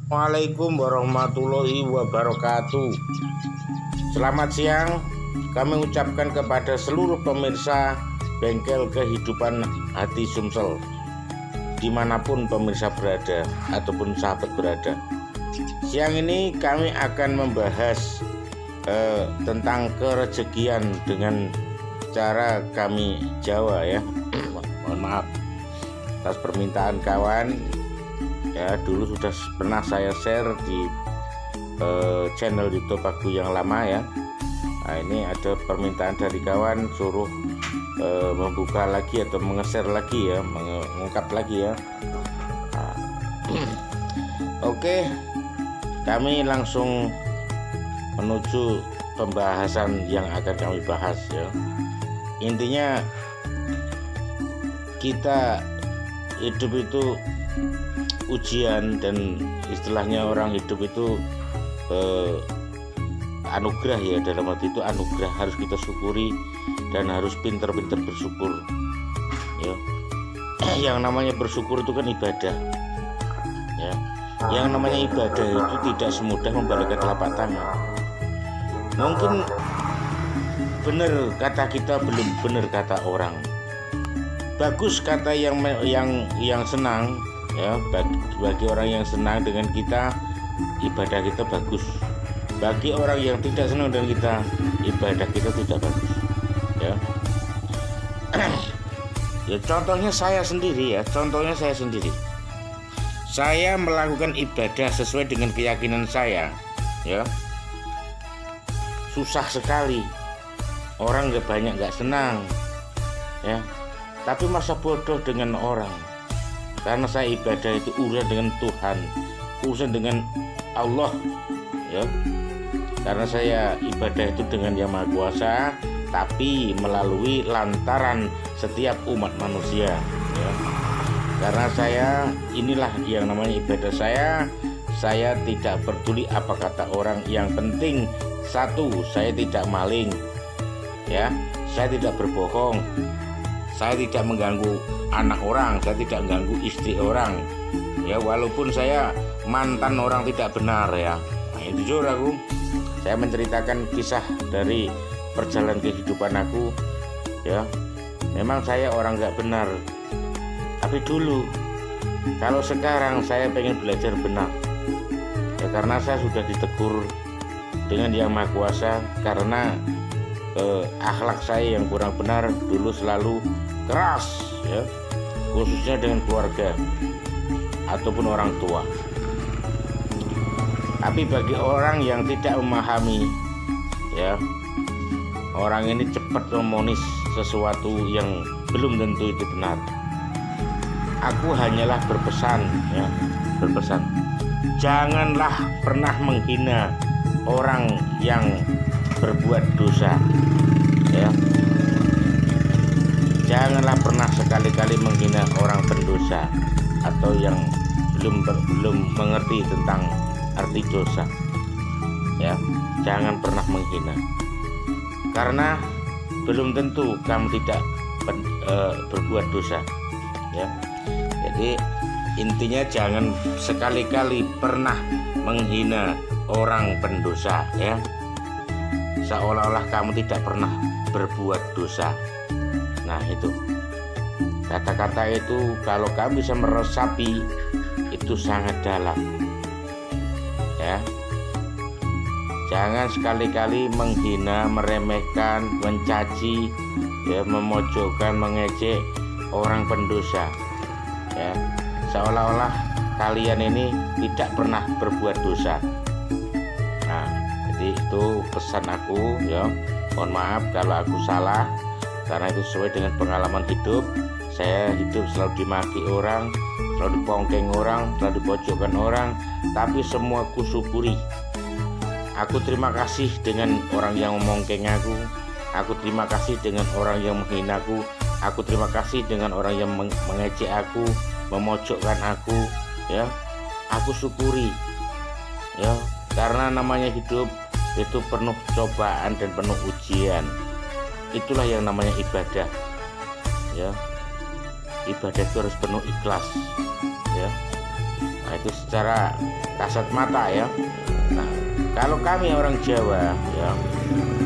Assalamualaikum warahmatullahi wabarakatuh. Selamat siang. Kami ucapkan kepada seluruh pemirsa Bengkel Kehidupan Hati Sumsel, dimanapun pemirsa berada ataupun sahabat berada. Siang ini kami akan membahas tentang kerezekian dengan cara kami Jawa ya. Mohon maaf atas permintaan kawan. Ya, dulu sudah pernah saya share di channel YouTube aku yang lama ya. Nah, ini ada permintaan dari kawan suruh membuka lagi atau menge-share lagi ya, mengungkap lagi ya. Nah, Oke, kami langsung menuju pembahasan yang akan kami bahas ya. Intinya kita hidup itu ujian, dan istilahnya orang hidup itu anugerah ya. Dalam arti itu anugerah, harus kita syukuri dan harus pinter-pinter bersyukur ya. Yang namanya bersyukur itu kan ibadah ya. Yang namanya ibadah itu tidak semudah membalikkan telapak tangan. Mungkin benar kata kita, belum benar kata orang. Bagus kata yang senang ya, bagi orang yang senang dengan kita, ibadah kita bagus. Bagi orang yang tidak senang dengan kita, ibadah kita tidak bagus ya. Ya contohnya saya sendiri ya, saya melakukan ibadah sesuai dengan keyakinan saya ya. Susah sekali, orang banyak senang ya, tapi masa bodoh dengan orang. Karena saya ibadah itu urusan dengan Tuhan, urusan dengan Allah ya. Karena saya ibadah itu dengan Yang Maha Kuasa, tapi melalui lantaran setiap umat manusia ya. Karena saya, inilah yang namanya ibadah saya tidak peduli apa kata orang. Yang penting satu, saya tidak maling ya, saya tidak berbohong, saya tidak mengganggu anak orang, saya tidak mengganggu istri orang ya, walaupun saya mantan orang tidak benar ya. Nah, jujur aku, saya menceritakan kisah dari perjalanan kehidupan aku ya. Memang saya orang nggak benar, tapi dulu. Kalau sekarang saya pengen belajar benar ya, karena saya sudah ditegur dengan Yang Maha Kuasa. Karena akhlak saya yang kurang benar dulu, selalu keras ya, khususnya dengan keluarga ataupun orang tua. Tapi bagi orang yang tidak memahami ya, orang ini cepat memonis sesuatu yang belum tentu itu benar. Aku hanyalah berpesan ya, janganlah pernah menghina orang yang berbuat dosa ya. Janganlah pernah sekali-kali menghina orang pendosa atau yang belum mengerti tentang arti dosa ya. Jangan pernah menghina, karena belum tentu kamu tidak berbuat dosa ya. Jadi intinya jangan sekali-kali pernah menghina orang pendosa ya, seolah-olah kamu tidak pernah berbuat dosa. Nah itu kata-kata itu kalau kamu bisa meresapi, itu sangat dalam ya. Jangan sekali-kali menghina, meremehkan, mencaci ya, memojokkan, mengejek orang pendosa ya, seolah-olah kalian ini tidak pernah berbuat dosa. Nah, jadi itu pesan aku ya. Mohon maaf kalau aku salah, karena itu sesuai dengan pengalaman hidup. Saya hidup selalu dimaki orang, selalu dipongkeng orang, selalu dipojokkan orang, tapi semua aku syukuri. Aku terima kasih dengan orang yang memongkeng aku terima kasih dengan orang yang menghinaku, aku terima kasih dengan orang yang mengejek aku, memojokkan aku ya. Aku syukuri ya, karena namanya hidup itu penuh cobaan dan penuh ujian. Itulah yang namanya ibadah ya. Ibadah itu harus penuh ikhlas ya. Nah, itu secara kasat mata ya. Nah, kalau kami orang Jawa ya,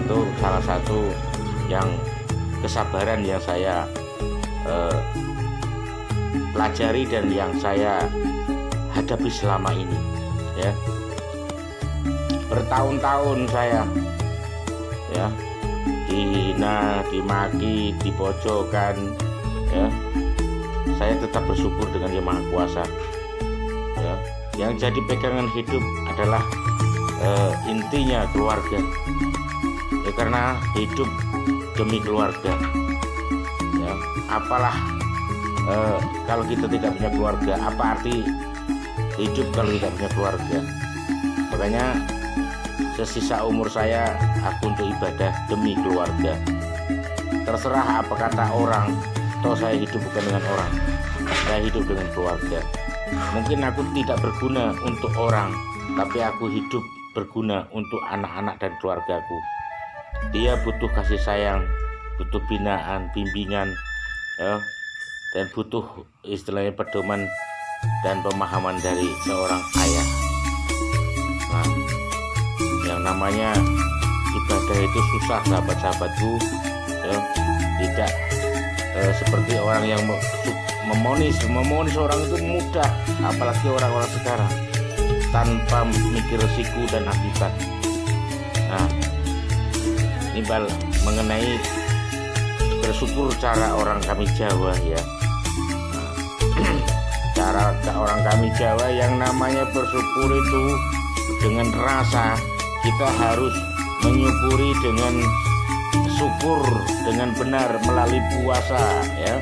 itu salah satu yang kesabaran yang saya pelajari dan yang saya hadapi selama ini ya. Bertahun-tahun saya ya dihina, dimaki, dipojokkan ya, saya tetap bersyukur dengan Yang Maha Kuasa ya. Yang jadi pegangan hidup adalah intinya keluarga ya, karena hidup demi keluarga ya. Apalah kalau kita tidak punya keluarga, apa arti hidup kalau tidak punya keluarga? Makanya sesisa umur saya aku untuk ibadah demi keluarga. Terserah apa kata orang, toh saya hidup bukan dengan orang, saya hidup dengan keluarga. Mungkin aku tidak berguna untuk orang, tapi aku hidup berguna untuk anak-anak dan keluargaku. Dia butuh kasih sayang, butuh binaan, bimbingan ya, dan butuh istilahnya pedoman dan pemahaman dari seorang ayah. Nah, yang namanya ibadah itu susah sahabat-sahabatku ya. Tidak seperti orang yang memonis orang itu mudah, apalagi orang-orang sekarang tanpa mikir resiko dan akibat. Nah, ini mengenai bersyukur cara orang kami Jawa ya. Nah, cara orang kami Jawa yang namanya bersyukur itu dengan rasa, kita harus menyukuri dengan syukur dengan benar melalui puasa ya.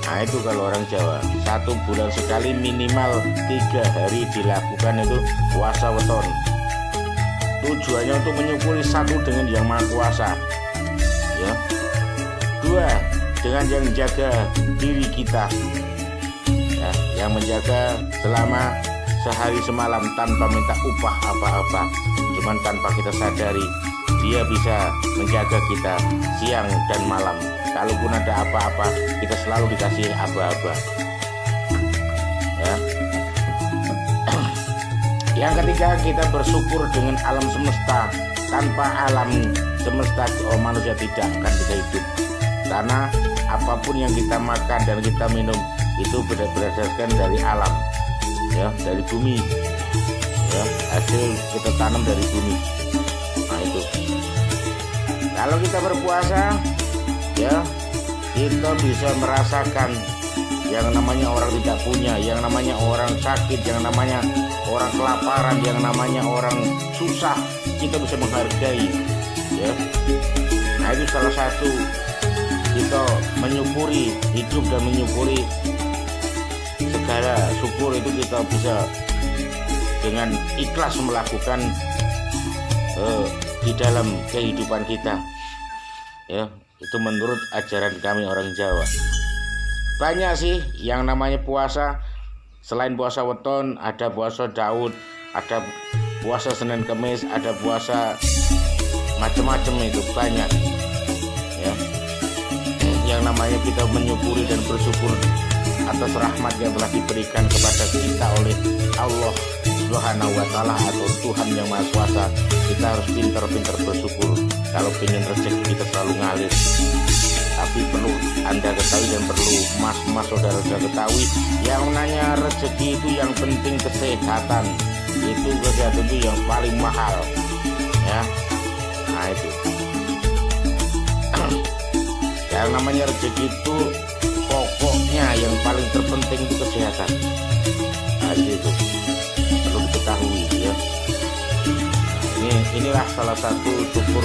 Nah itu kalau orang Jawa 1 bulan sekali minimal 3 hari dilakukan itu puasa weton. Tujuannya untuk menyukuri satu dengan Yang Maha Kuasa ya. 2 dengan yang menjaga diri kita ya, yang menjaga selama sehari semalam tanpa minta upah apa-apa, cuman tanpa kita sadari dia bisa menjaga kita siang dan malam. Kalaupun ada apa-apa, kita selalu dikasih aba-aba ya. Yang ketiga, kita bersyukur dengan alam semesta. Tanpa alam semesta manusia tidak akan bisa hidup, karena apapun yang kita makan dan kita minum itu berdasarkan dari alam ya, dari bumi ya, hasil kita tanam dari bumi. Nah itu kalau kita berpuasa ya, kita bisa merasakan yang namanya orang tidak punya, yang namanya orang sakit, yang namanya orang kelaparan, yang namanya orang susah, kita bisa menghargai ya. Nah itu salah satu kita menyukuri hidup dan menyukuri segala syukur itu kita bisa dengan ikhlas melakukan di dalam kehidupan kita ya. Itu menurut ajaran kami orang Jawa. Banyak sih yang namanya puasa. Selain puasa weton, ada puasa Daud, ada puasa Senin Kemis, ada puasa macam-macam, itu banyak ya. Yang namanya kita menyukuri dan bersyukur atas rahmat yang telah diberikan kepada kita oleh Allah Subhanahu wa Ta'ala atau Tuhan Yang Maha Kuasa. Kita harus pintar-pintar bersyukur. Kalau pengen rezeki kita selalu ngalir, tapi perlu Anda ketahui dan perlu mas saudara-saudara ketahui, yang nanya rezeki itu yang penting kesehatan. Itu kesehatan itu yang paling mahal ya. Nah itu yang namanya rezeki itu pokoknya yang paling terpenting itu kesehatan. Nah itu perlu diketahui ya. Inilah salah satu syukur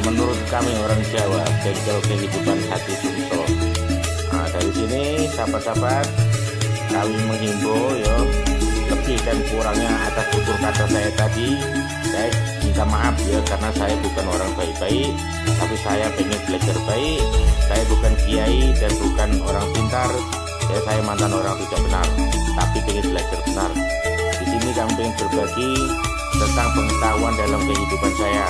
menurut kami orang Jawa, bengkel kehidupan hati Sumsel. Nah dari sini sahabat-sahabat kami menghimbau ya, lebih dan kurangnya atas tutur kata saya tadi, saya minta maaf ya, karena saya bukan orang baik-baik, tapi saya pengen belajar baik. Saya bukan kiai dan bukan orang pintar, saya mantan orang tidak benar, tapi pengen belajar benar. Di sini kami pengen berbagi tentang pengetahuan dalam kehidupan saya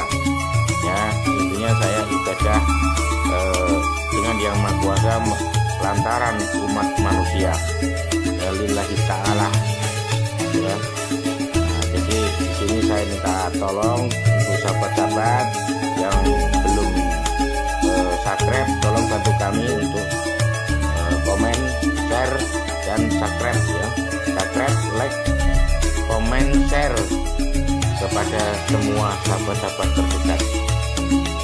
ya. Intinya saya ibadah dengan Yang Maha Kuasa lantaran umat manusia lillahi ta'ala ya. Nah, jadi di sini saya minta tolong untuk sahabat-sahabat yang belum subscribe, tolong bantu kami untuk komen, share, dan subscribe ya. Subscribe, like, komen, share kepada semua sahabat-sahabat terdekat.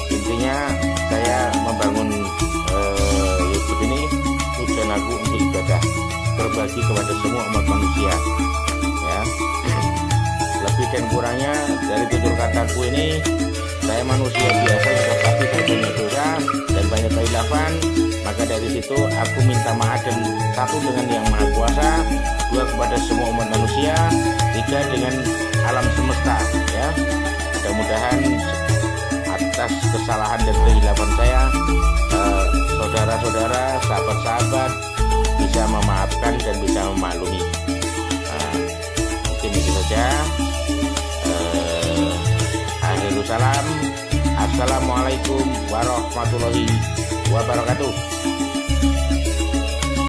Intinya saya membangun YouTube ini tujuan aku untuk ibadah, berbagi kepada semua umat manusia ya. Lebih dan kurangnya dari tutur kataku ini, saya manusia biasa tetapi saya punya dosa dan banyak kekhilafan. Maka dari situ aku minta maaf, dan satu dengan Yang Maha Kuasa, dua kepada semua umat manusia, tiga dengan alam semesta ya. Mudah-mudahan atas kesalahan dan kekhilafan saya, saudara-saudara, sahabat-sahabat bisa memaafkan dan bisa memaklumi. Mungkin itu saja. Akhirul salam. Assalamualaikum warahmatullahi wabarakatuh.